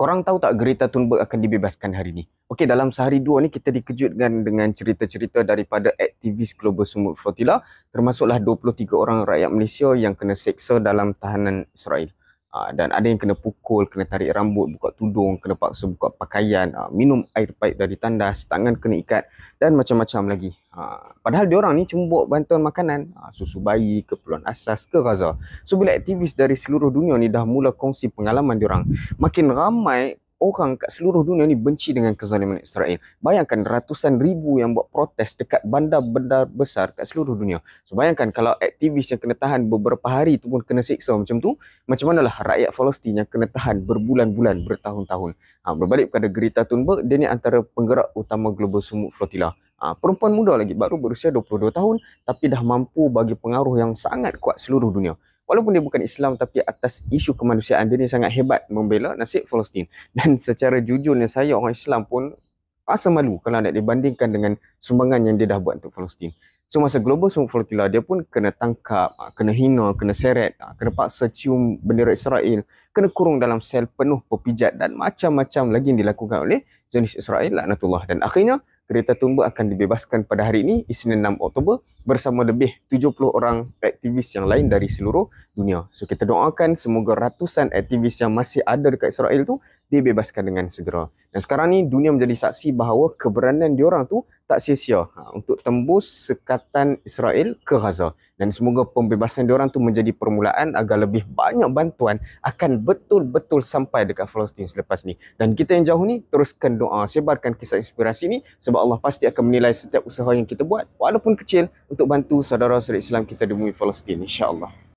Korang tahu tak Greta Thunberg akan dibebaskan hari ni? Okey, dalam sehari dua ni kita dikejutkan dengan cerita-cerita daripada aktivis Global Smooth Flotilla, termasuklah 23 orang rakyat Malaysia yang kena seksa dalam tahanan Israel. Dan ada yang kena pukul, kena tarik rambut, buka tudung, kena paksa buka pakaian, minum air paip dari tandas, tangan kena ikat dan macam-macam lagi. Padahal diorang ni cuma bawa bantuan makanan, susu bayi, keperluan asas ke Gaza. So bila aktivis dari seluruh dunia ni dah mula kongsi pengalaman diorang, makin ramai orang kat seluruh dunia ni benci dengan kezaliman Israel. Bayangkan ratusan ribu yang buat protes dekat bandar-bandar besar kat seluruh dunia. So bayangkan kalau aktivis yang kena tahan beberapa hari tu pun kena seksa macam tu, macam manalah rakyat Palestin yang kena tahan berbulan-bulan, bertahun-tahun. Berbalik pada Greta Thunberg, dia ni antara penggerak utama Global Smooth Flotilla. Perempuan muda lagi, baru berusia 22 tahun, tapi dah mampu bagi pengaruh yang sangat kuat seluruh dunia. Walaupun dia bukan Islam, tapi atas isu kemanusiaan dia ni sangat hebat membela nasib Palestin. Dan secara jujurnya saya orang Islam pun rasa malu kalau nak dibandingkan dengan sumbangan yang dia dah buat untuk Palestin. So masa Global Smooth Flotilla dia pun kena tangkap, kena hina, kena seret, kena paksa cium bendera Israel, kena kurung dalam sel penuh pepijat dan macam-macam lagi yang dilakukan oleh Zionis Israel, laknatullah. Dan akhirnya Greta Thunberg akan dibebaskan pada hari ini, Isnin 6 Oktober, bersama lebih 70 orang aktivis yang lain dari seluruh dunia. So kita doakan semoga ratusan aktivis yang masih ada dekat Israel tu dibebaskan dengan segera. Dan sekarang ni dunia menjadi saksi bahawa keberanian diorang tu tak sia-sia untuk tembus sekatan Israel ke Gaza. Dan semoga pembebasan diorang tu menjadi permulaan agar lebih banyak bantuan akan betul-betul sampai dekat Palestin selepas ni. Dan kita yang jauh ni teruskan doa, sebarkan kisah inspirasi ni sebab Allah pasti akan menilai setiap usaha yang kita buat walaupun kecil untuk bantu saudara-saudara Islam kita di bumi Palestin, insya-Allah.